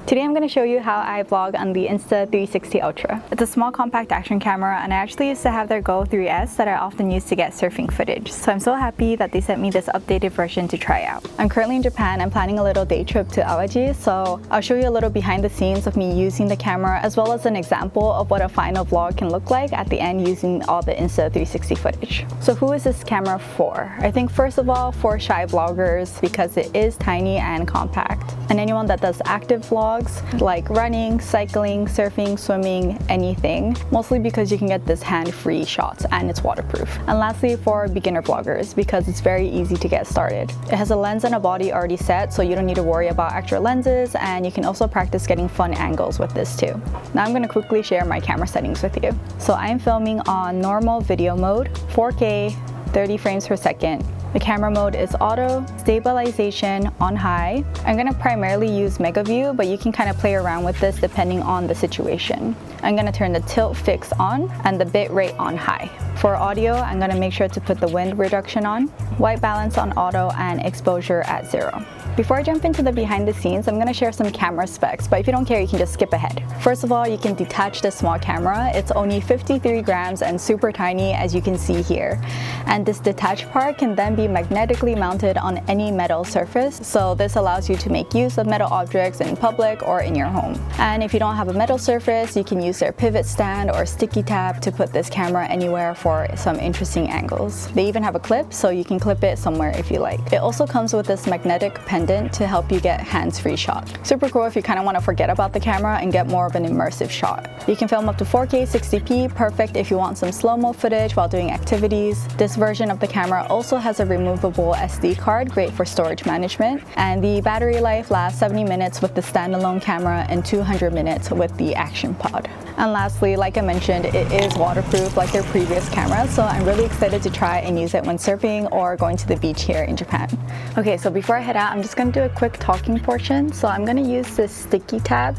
Today I'm going to show you how I vlog on the Insta360 Ultra. It's a small compact action camera, and I actually used to have their Go 3S that I often use to get surfing footage. So I'm so happy that they sent me this updated version to try out. I'm currently in Japan. I'm planning a little day trip to Awaji, so I'll show you a little behind the scenes of me using the camera, as well as an example of what a final vlog can look like at the end using all the Insta360 footage. So who is this camera for? I think first of all for shy vloggers, because it is tiny and compact, and anyone that does active vlogs like running, cycling, surfing, swimming, anything, mostly because you can get this hand-free shots and it's waterproof. And lastly for beginner vloggers, because it's very easy to get started. It has a lens and a body already set, so you don't need to worry about extra lenses, and you can also practice getting fun angles with this too. Now I'm going to quickly share my camera settings with you. So I'm filming on normal video mode, 4K, 30 frames per second. The camera mode is auto, stabilization on high. I'm going to primarily use mega view, but you can kind of play around with this depending on the situation. I'm going to turn the tilt fix on and the bit rate on high. For audio, I'm going to make sure to put the wind reduction on, white balance on auto, and exposure at 0. Before I jump into the behind the scenes, I'm going to share some camera specs, but if you don't care, you can just skip ahead. First of all, you can detach this small camera. It's only 53 grams and super tiny, as you can see here. And this detached part can then be magnetically mounted on any metal surface, so this allows you to make use of metal objects in public or in your home. And if you don't have a metal surface, you can use their pivot stand or sticky tab to put this camera anywhere for some interesting angles. They even have a clip, so you can clip it somewhere if you like. It also comes with this magnetic pendant to help you get hands-free shot. Super cool if you kind of want to forget about the camera and get more of an immersive shot. You can film up to 4K 60p, perfect if you want some slow-mo footage while doing activities. This version of the camera also has a removable SD card, great for storage management, and the battery life lasts 70 minutes with the standalone camera and 200 minutes with the action pod. And lastly, like I mentioned, it is waterproof like their previous cameras, so I'm really excited to try and use it when surfing or going to the beach here in Japan. Okay, so before I head out, I'm just going to do a quick talking portion. So I'm going to use this sticky tab,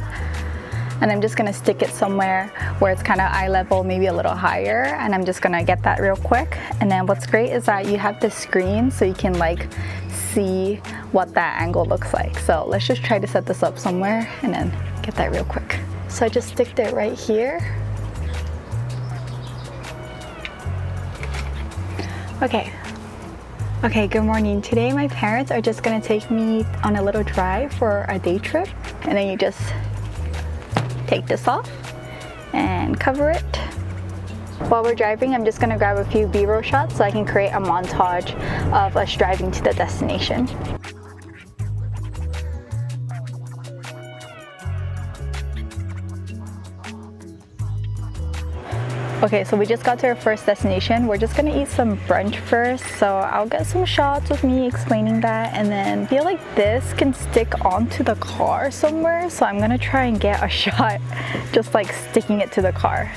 and I'm just going to stick it somewhere where it's kind of eye level, maybe a little higher, and I'm just going to get that real quick. And then what's great is that you have the screen, so you can like see what that angle looks like. So let's just try to set this up somewhere and then get that real quick. So I just sticked it right here. Okay, good morning. Today my parents are just gonna take me on a little drive for a day trip, and then you just take this off and cover it. While we're driving, I'm just gonna grab a few B-roll shots so I can create a montage of us driving to the destination. Okay, so we just got to our first destination. We're just gonna eat some brunch first, so I'll get some shots with me explaining that, and then I feel like this can stick onto the car somewhere, so I'm gonna try and get a shot just like sticking it to the car.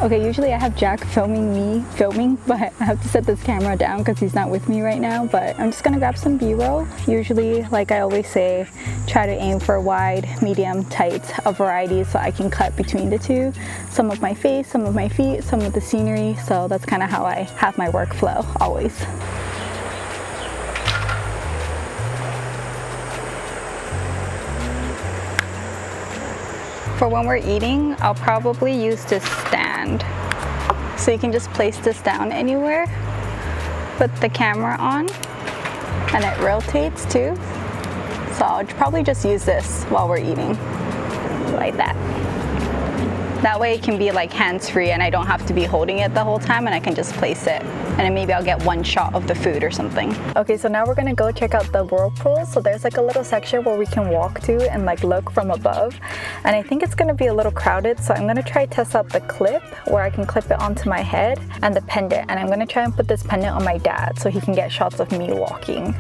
Okay, usually I have Jack filming me filming, but I have to set this camera down because he's not with me right now. But I'm just gonna grab some B-roll. Usually, like I always say, try to aim for wide, medium, tight, a variety so I can cut between the two. Some of my face, some of my feet, some of the scenery. So that's kind of how I have my workflow always. For when we're eating, I'll probably use this stand. So you can just place this down anywhere, put the camera on, and it rotates too. So I'll probably just use this while we're eating, like that. That way it can be like hands-free and I don't have to be holding it the whole time, and I can just place it. And then maybe I'll get one shot of the food or something. Okay, so now we're gonna go check out the whirlpool. So there's like a little section where we can walk to and like look from above. And I think it's gonna be a little crowded, so I'm gonna try test out the clip where I can clip it onto my head, and the pendant. And I'm gonna try and put this pendant on my dad so he can get shots of me walking.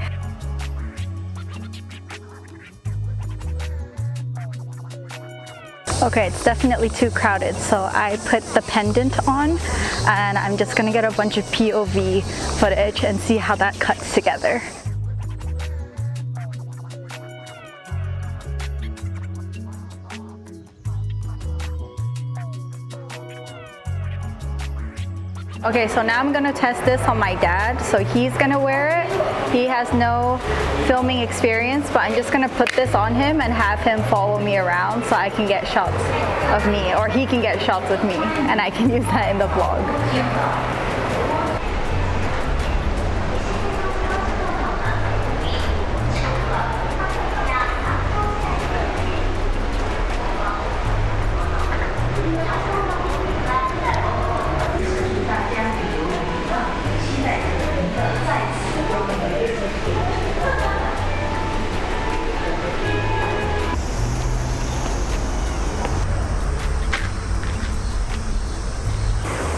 Okay, it's definitely too crowded, so I put the pendant on, and I'm just gonna get a bunch of POV footage and see how that cuts together. Okay, so now I'm gonna test this on my dad. So he's gonna wear it. He has no filming experience, but I'm just gonna put this on him and have him follow me around so I can get shots of me, or he can get shots of me, and I can use that in the vlog.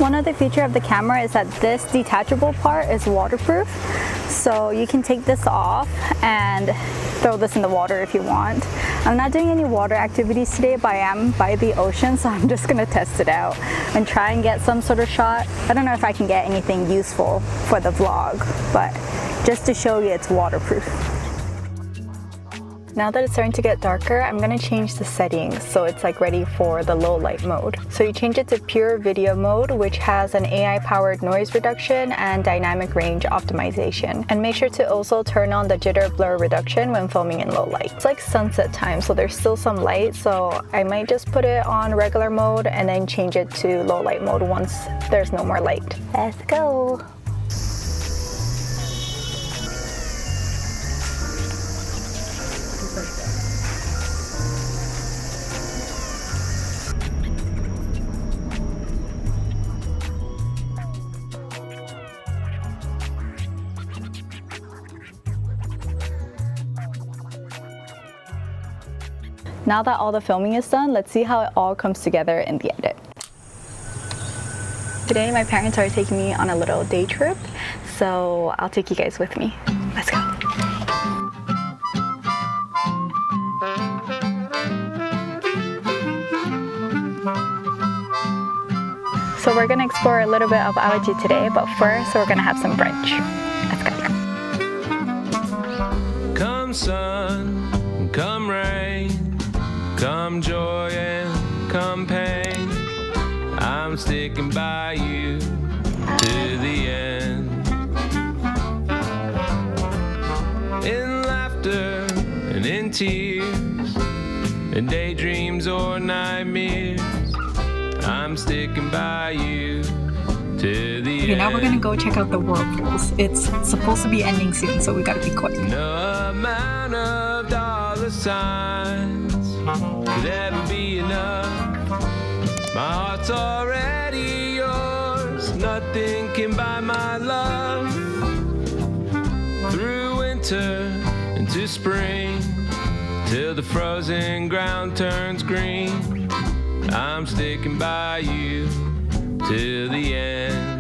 One other feature of the camera is that this detachable part is waterproof, so you can take this off and throw this in the water if you want. I'm not doing any water activities today, but I am by the ocean, so I'm just gonna test it out and try and get some sort of shot. I don't know if I can get anything useful for the vlog, but just to show you it's waterproof. Now that it's starting to get darker, I'm gonna change the settings so it's like ready for the low light mode. So you change it to pure video mode, which has an AI powered noise reduction and dynamic range optimization. And make sure to also turn on the jitter blur reduction when filming in low light. It's like sunset time, so there's still some light, so I might just put it on regular mode and then change it to low light mode once there's no more light. Let's go! Now that all the filming is done, let's see how it all comes together in the edit. Today my parents are taking me on a little day trip, so I'll take you guys with me. Let's go. So we're gonna explore a little bit of Awaji today, but first we're gonna have some brunch. Let's go. Come sun, come rain, come joy and come pain, I'm sticking by you to the end. In laughter and in tears, in daydreams or nightmares, I'm sticking by you to the end. Okay, now we're gonna go check out the whirlpools. It's supposed to be ending soon, so we gotta be quick. No amount of dollar signs could ever be enough. My heart's already yours. Nothing can buy my love. Through winter into spring, till the frozen ground turns green, I'm sticking by you till the end.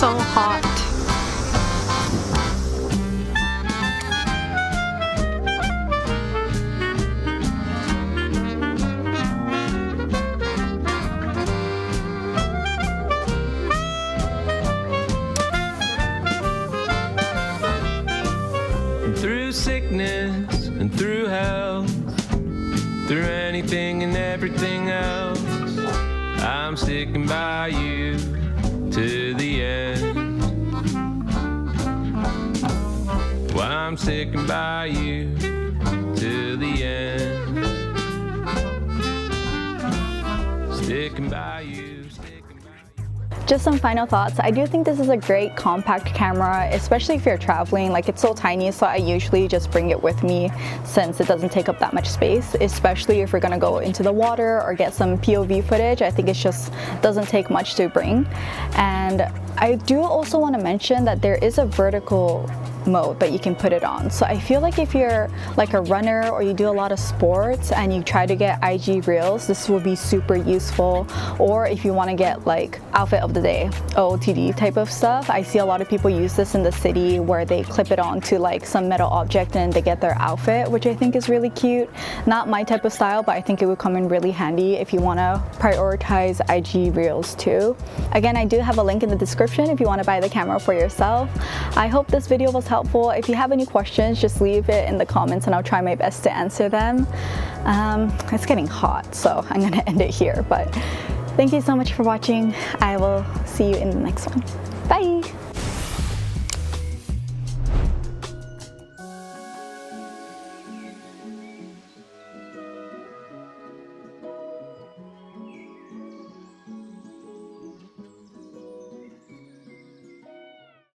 So hot. Through sickness and through health, through anything and everything else, I'm sticking by you to the end. Well, I'm sticking by you to the end. Sticking by you. Just some final thoughts. I do think this is a great compact camera, especially if you're traveling. Like, it's so tiny, so I usually just bring it with me since it doesn't take up that much space, especially if we're gonna go into the water or get some POV footage. I think it just doesn't take much to bring. And I do also want to mention that there is a vertical mode that you can put it on. So I feel like if you're like a runner or you do a lot of sports and you try to get IG reels, this will be super useful. Or if you want to get like outfit of the day, OOTD type of stuff, I see a lot of people use this in the city where they clip it onto like some metal object and they get their outfit, which I think is really cute. Not my type of style, but I think it would come in really handy if you want to prioritize IG reels too. Again, I do have a link in the description if you want to buy the camera for yourself. I hope this video was helpful. If you have any questions, just leave it in the comments and I'll try my best to answer them. It's getting hot, so I'm gonna end it here, but thank you so much for watching. I will see you in the next one.